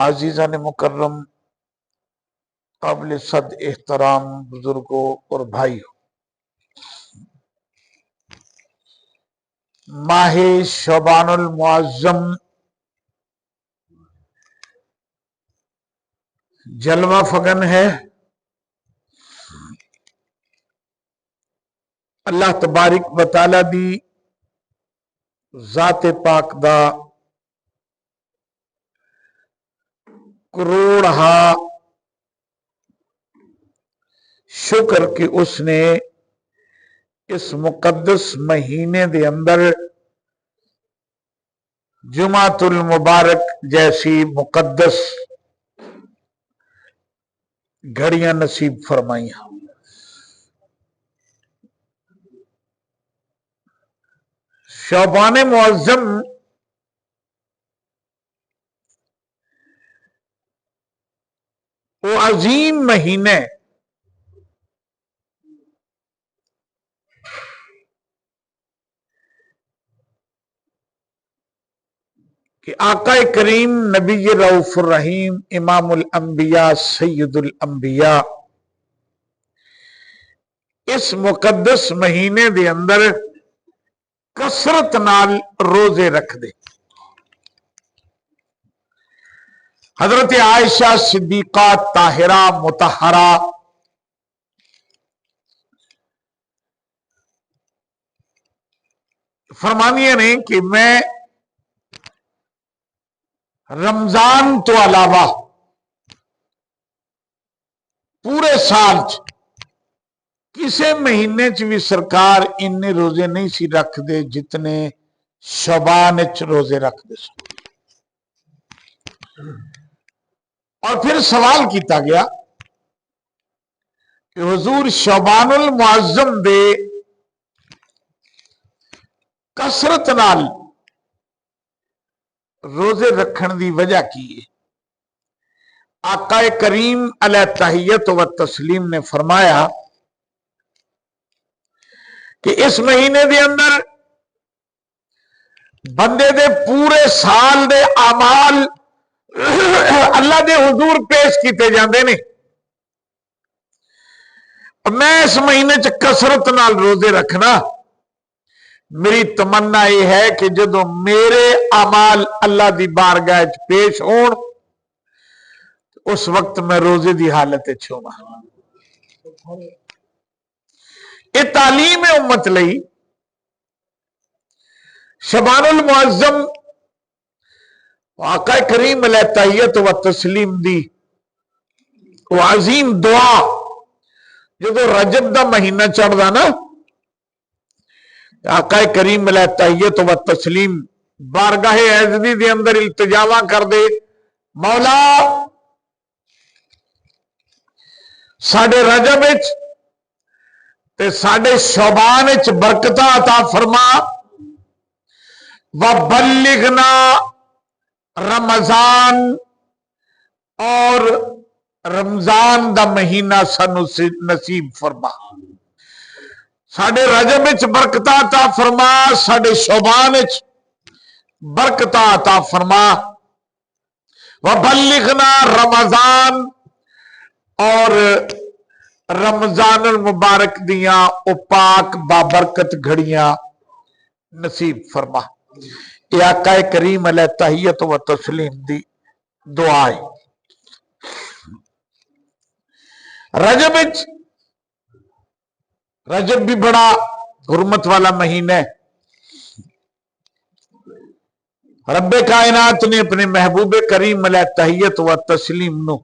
عزیزان مکرم، قابل صد احترام بزرگوں اور بھائیوں، ماہ شعبان المعظم جلوہ فگن ہے۔ اللہ تبارک و تعالی دی ذات پاک دا کروڑہا شکر کہ اس نے اس مقدس مہینے دے اندر جمعۃ المبارک جیسی مقدس گھڑیاں نصیب فرمائیاں۔ شعبان معظم وہ عظیم مہینے کہ آقا کریم نبی رؤوف الرحیم امام الانبیاء سید الانبیاء اس مقدس مہینے دے اندر کثرت نال روزے رکھ دے۔ حضرت عائشہ صدیقہ طاہرہ مطہرہ فرمانیاں نے کہ میں رمضان تو علاوہ پورے سال کسے مہینے چ بھی سرکار اننے روزے نہیں سی رکھ دے جتنے شعبان چ روزے رکھ دے سن۔ اور پھر سوال کیتا گیا کہ حضور شعبان المعظم دے کثرت نال روزے رکھن دی وجہ کی ہے؟ آقا کریم علیہ تحیت و تسلیم نے فرمایا کہ اس مہینے دے اندر بندے دے پورے سال دے اعمال اللہ دے حضور پیش کیتے جاندے نے۔ میں اس مہینے چ کثرت نال روزے رکھنا، میری تمنا یہ ہے کہ جدو میرے اعمال اللہ دی بارگاہ چ پیش ہون اس وقت میں روزے دی حالت چھوما۔ یہ تعلیم امت لئی شعبان المعظم آقا کریم علیہ تحیت و تسلیم دی وہ عظیم دعا جدو رجب دا مہینہ چڑھدا نا، آقا کریم علیہ تحیت و تسلیم بارگاہ عزدی دے اندر التجاواں کر دے، مولا ساڈے رجب وچ تے ساڈے شعبان وچ برکتاں عطا فرما، وبلغنا رمضان، اور رمضان دا مہینہ سانو نصیب فرما، ساڈے رجب وچ برکتاں عطا فرما، ساڈے شعبان وچ برکتاں عطا فرما، وبلغنا رمضان، اور رمضان المبارک دیاں او پاک بابرکت گھڑیاں نصیب فرما۔ یہ آقا کریم علیہ تحیت و تسلیم دی دعا ہے۔ رجب بھی بڑا حرمت والا مہینہ ہے۔ رب کائنات نے اپنے محبوب کریم علیہ تحیت و تسلیم نو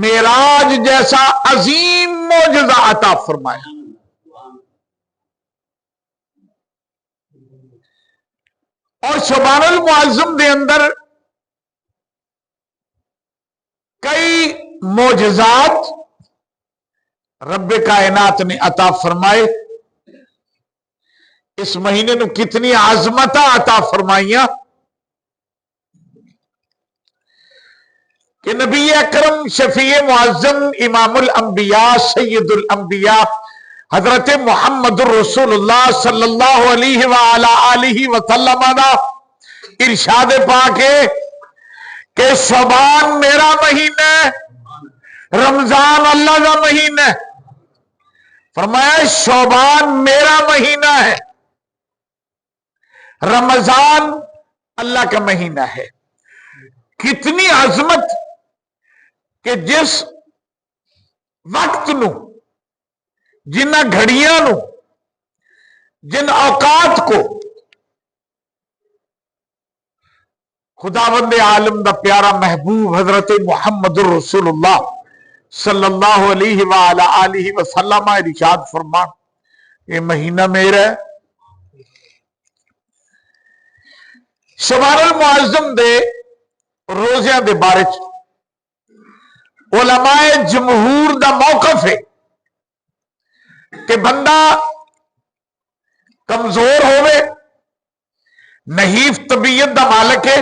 معراج جیسا عظیم معجزہ عطا فرمایا۔ اور شعبان المعظم دے اندر کئی معجزات رب کائنات نے عطا فرمائے۔ اس مہینے نو کتنی عظمتاں عطا فرمائیاں کہ نبی اکرم شفیع معظم امام الانبیاء سید الانبیاء حضرت محمد رسول اللہ صلی اللہ علیہ وآلہ وسلم دا ارشاد پاک ہے کہ شعبان میرا مہینہ ہے، رمضان اللہ کا مہینہ ہے. فرمایا شعبان میرا مہینہ ہے، رمضان اللہ کا مہینہ ہے. کتنی عظمت کہ جس وقت نو، جن گھڑیاں نو، جن اوقات کو خداوند عالم دا پیارا محبوب حضرت محمد الرسول اللہ صلی اللہ علیہ وآلہ آلہ وسلم ارشاد فرمان یہ مہینہ میرا ہے. شعبان المعظم دے روزیاں دے بارے علماء جمہور دا موقف ہے کہ بندہ کمزور ہوئے، نحیف طبیعت دا مالک ہے،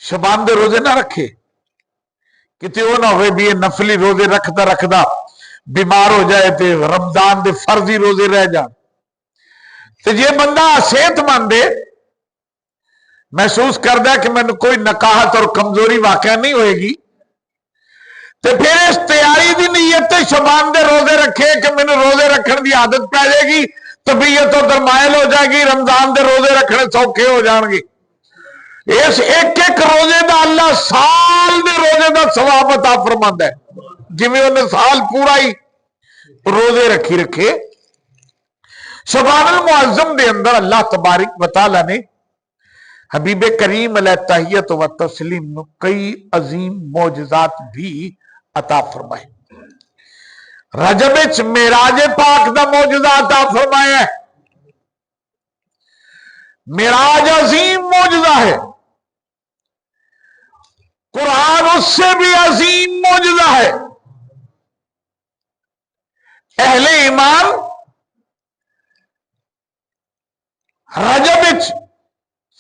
شعبان دے روزے نہ رکھے. کتے وہ نہ ہوئے بھی یہ نفلی روزے رکھدا بیمار ہو جائے تے رمضان دے فرضی روزے رہ جان. تو یہ بندہ صحت مند ہے، محسوس کردا کہ میں کوئی نقاہت اور کمزوری واقع نہیں ہوئے گی، تو پھر اس تیاری دی نیت شعبان دے روزے رکھے کہ میں روزے رکھن دی عادت پہ جائے گی، طبیعت و درمائل ہو جائے گی، رمضان دے روزے رکھنے سوکھے ہو جان گے. اس ایک ایک روزے دا اللہ سال دے روزے دا ثواب عطا فرماندا ہے، جویں انہیں سال پورا ہی روزے رکھے. شعبان المعظم دے اندر اللہ تبارک و تعالی نے حبیب کریم علیہ تحیت و تسلیم نو کئی عظیم معجزات بھی عطا فرمائے. رجب وچ معراج پاک دا معجزہ عطا فرمایا ہے. معراج عظیم معجزہ ہے، قرآن اس سے بھی عظیم معجزہ ہے. اہل ایمان رجب وچ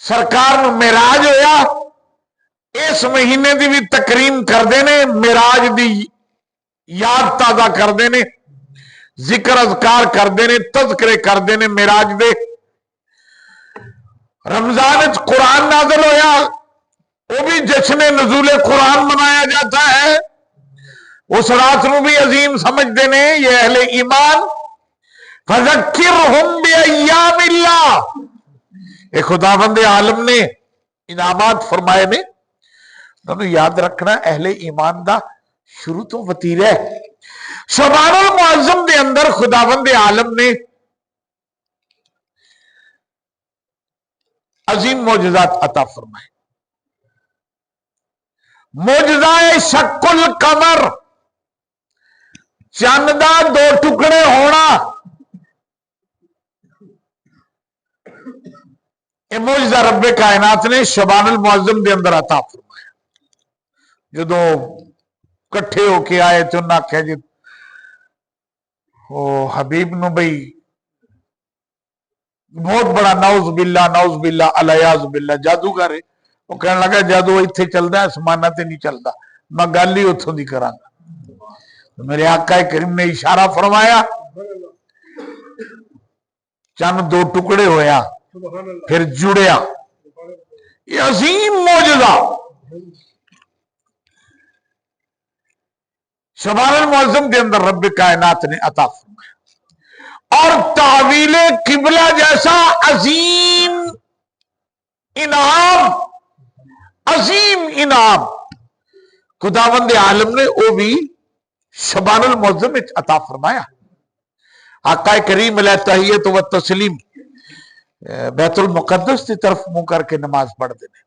سرکار نو معراج ہویا، اس مہینے دی بھی تکریم کردے نے، معراج دی یاد تازہ کردے نے، ذکر اذکار کردے نے، تذکرے کردے نے معراج دے. رمضان وچ قرآن نازل ہویا، وہ بھی جشن نزول قرآن منایا جاتا ہے. اس رات نو بھی عظیم سمجھتے نے یہ اہل ایمان. فذکرہم بایام اللہ، اے خداوند عالم نے انعامات فرمائے نے، انہوں یاد رکھنا اہل ایمان دا شروع تو وتیرہ ہے. شعبان المعظم دے اندر خداوند عالم نے عظیم معجزات عطا فرمائے. معجزہ شق القمر، چند دا دو ٹکڑے ہونا، یہ معجزہ رب کائنات نے شعبان المعظم دے اندر عطا فرمایا. جدو کٹھے ہو کے آئے تو انہاں کہا جی وہ حبیب نو بھئی بہت بڑا نعوذ باللہ علیاذ باللہ جادوگر ہے. وہ کہنے لگا جادو اتنے چلتا ہے، آسمانہ تے نہیں چلتا، میں گل ہی اتوں دی کراں گا. میرے آقا کریم نے اشارہ فرمایا، چند دو ٹکڑے ہویا، پھر جڑیا. یہ عظیم معجزہ شعبان المعظم کے اندر رب کائنات نے عطا فرمایا. اور تحویل قبلہ جیسا عظیم انعام، عظیم انعام خداوند عالم نے وہ بھی شعبان المعظم عطا فرمایا. آقا کریم علیہ تحیت و تسلیم بیت المقدس کی طرف منہ کر کے نماز پڑھ دینے.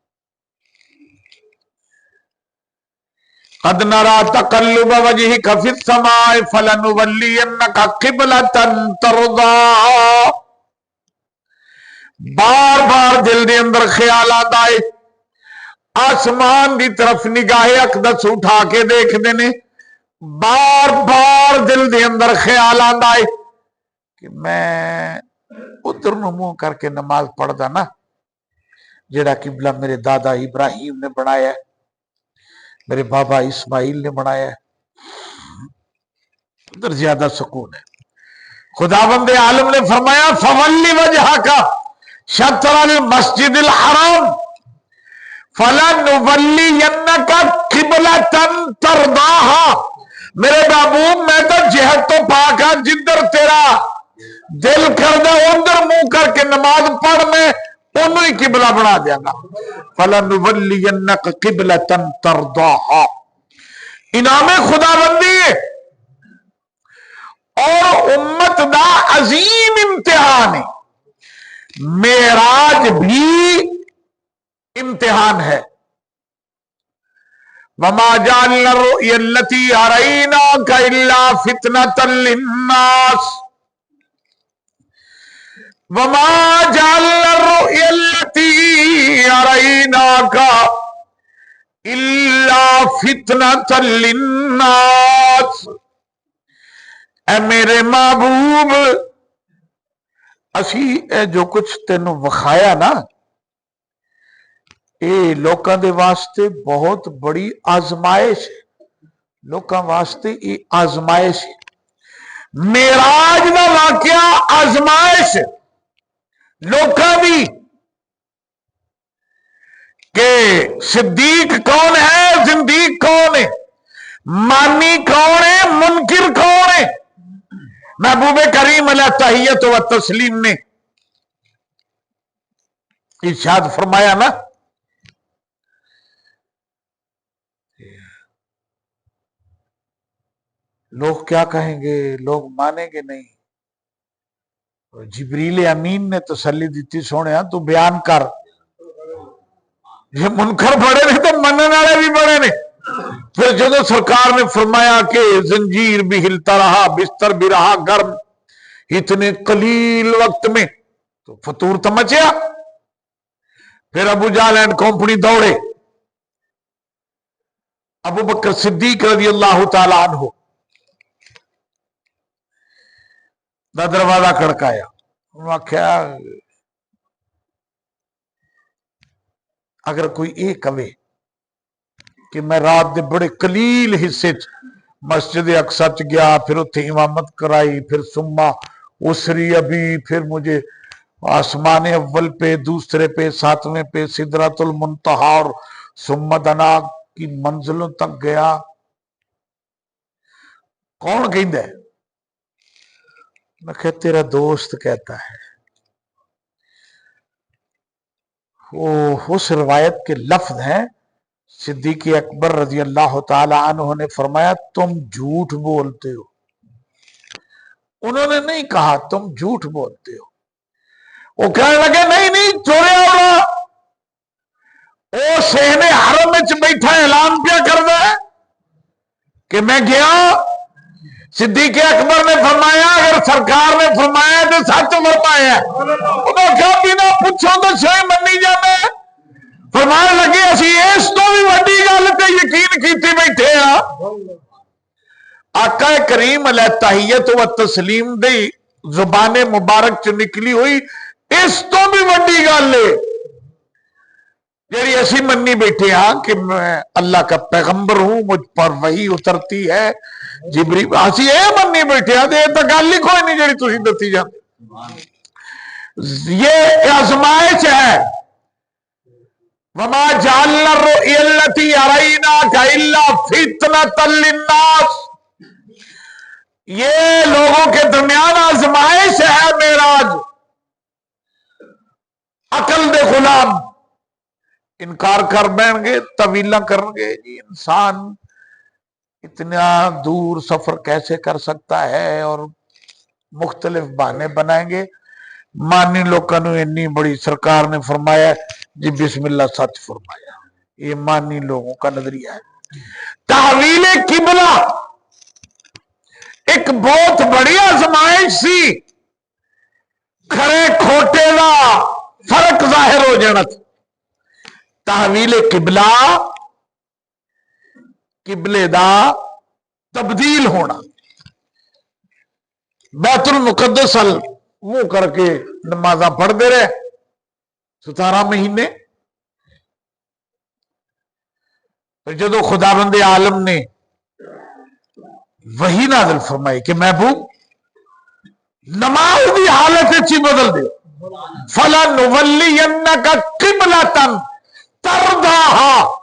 قد نرى تقلب وجهك في السماء فلنولينك قبلة ترضى. بار بار دل دے اندر خیالات آئے، آسمان دی طرف نگاہ اقدس اٹھا کے دیکھ دینے. بار بار دل دے اندر خیالات آئے کہ میں ادھر منہ کر کے نماز پڑھدا نا جڑا قبلہ میرے دادا ابراہیم نے بنایا ہے، میرے بابا اسماعیل نے بنایا ہے، ادھر زیادہ سکون ہے. خداوند عالم نے فرمایا فولی وجہک شطر المسجد الحرام فَلَنُوَلِّيَنَّكَ قِبْلَةً تَرْضَاهَا، میرے محبوب میں تو جہت تو پاک ہاں، جدھر تیرا دل کر دے ادھر منہ کر کے نماز پڑھ، میں انہوں ہی قبلہ بنا دیا گا۔ فَلَنُوَلِّيَنَّكَ قِبْلَةً تَرْضَاهَا، انعام خدا بندی ہے اور امت دا عظیم امتحان ہے۔ معراج بھی امتحان ہے۔ وَمَا جَعَلْنَا الرُّؤْيَا الَّتِي أَرَيْنَاكَ إِلَّا فِتْنَةً لِلنَّاسِ وَمَا جَعَلْنَا الرُّؤْيَا الَّتِي أَرَيْنَاكَ إِلَّا فِتْنَةً لِلنَّاسِ، اے میرے محبوب اسی اے جو کچھ تینوں وکھایا نا، اے لوکاں دے واسطے بہت بڑی آزمائش ہے، لوکاں واسطے یہ آزمائش ہے۔ معراج دا واقعہ آزمائش لوکاں دی کہ صدیق کون ہے، زندیق کون ہے، مانی کون ہے، منکر کون ہے۔ محبوب کریم علیہ تحیت و تسلیم نے ارشاد فرمایا نا، لوگ کیا کہیں گے، لوگ مانیں گے نہیں۔ جبریل امین نے تسلی دیتی، سونے تو بیان کر، یہ منکر بڑے نے تو منن والے بھی بڑے نے۔ پھر جدو سرکار نے فرمایا کہ زنجیر بھی ہلتا رہا، بستر بھی رہا گرم اتنے قلیل وقت میں، تو فطور تو مچیا۔ پھر ابو جہل اینڈ کمپنی دوڑے، ابو بکر صدیق رضی اللہ تعالی عنہ دا دروازہ کھڑکایا، انہوں نے آکھیا اگر کوئی یہ کہے کہ میں رات دے بڑے قلیل حصے مسجد اقصی چ گیا، پھر اتنے امامت کرائی، پھر سما اسری ابھی، پھر مجھے آسمان اول پہ، دوسرے پہ، ساتویں پہ، سدرۃ المنتہا اور ثم دنا کی منزلوں تک گیا، کون کہندا ہے؟ میں کہ تیرا دوست کہتا ہے۔ وہ اس روایت کے لفظ ہیں، صدیق اکبر رضی اللہ تعالی عنہ نے فرمایا تم جھوٹ بولتے ہو۔ انہوں نے نہیں کہا تم جھوٹ بولتے ہو، وہ کہنے لگے نہیں چوریا ہونا، وہ صحن حرم میں بیٹھا اعلان پیا کردا ہے کہ میں گیا۔ صدیق اکبر نے فرمایا اگر سرکار نے فرمایا تو سچ فرمایا، انہوں کہا بنا پوچھو تو صحیح منی جانا ہے۔ فرمانے لگے اسی اس تو بھی وڈی گل تے یقین کیتی بیٹھے ہاں۔ آقا کریم علیہ تحیت و تسلیم دی زبان مبارک چ نکلی ہوئی اس تو بھی وڈی گل ہے جیڑی اسی منی بیٹھے ہاں کہ میں اللہ کا پیغمبر ہوں، مجھ پر وحی اترتی ہے، جبریل اسی یہ منی بیٹھے ہاں، یہ تو گل ہی کوئی نہیں جیڑی تسی دتی جاندے۔ یہ آزمائش ہے۔ وَمَا جَعَلْنَا الرُّؤْيَا الَّتِي أَرَيْنَاكَ إِلَّا فِتْنَةً لِلنَّاسِ، یہ لوگوں کے درمیان آزمائش ہے۔ معراج عقل دے غلام انکار کر بین گے، طویلہ کرن گے، جی انسان اتنا دور سفر کیسے کر سکتا ہے، اور مختلف بہانے بنائیں گے۔ مانی لوگوں نے اتنی بڑی سرکار نے فرمایا جی بسم اللہ سچ فرمایا، یہ مانی لوگوں کا نظریہ ہے۔ تحویل قبلہ ایک بہت بڑی آزمائش سی، کھڑے کھوٹے دا فرق ظاہر ہو جانا۔ تحویل قبلہ، قبلے دا تبدیل ہونا، بیت المقدس منہ کر کے نمازاں پڑھ دے رہے 17 مہینے۔ جدو خدا بند عالم نے وحی نازل فرمائی کہ محبوب نماز دی حالت اچھی بدل دے، فَلَنُوَلِّيَنَّكَ قِبْلَةً ترداہا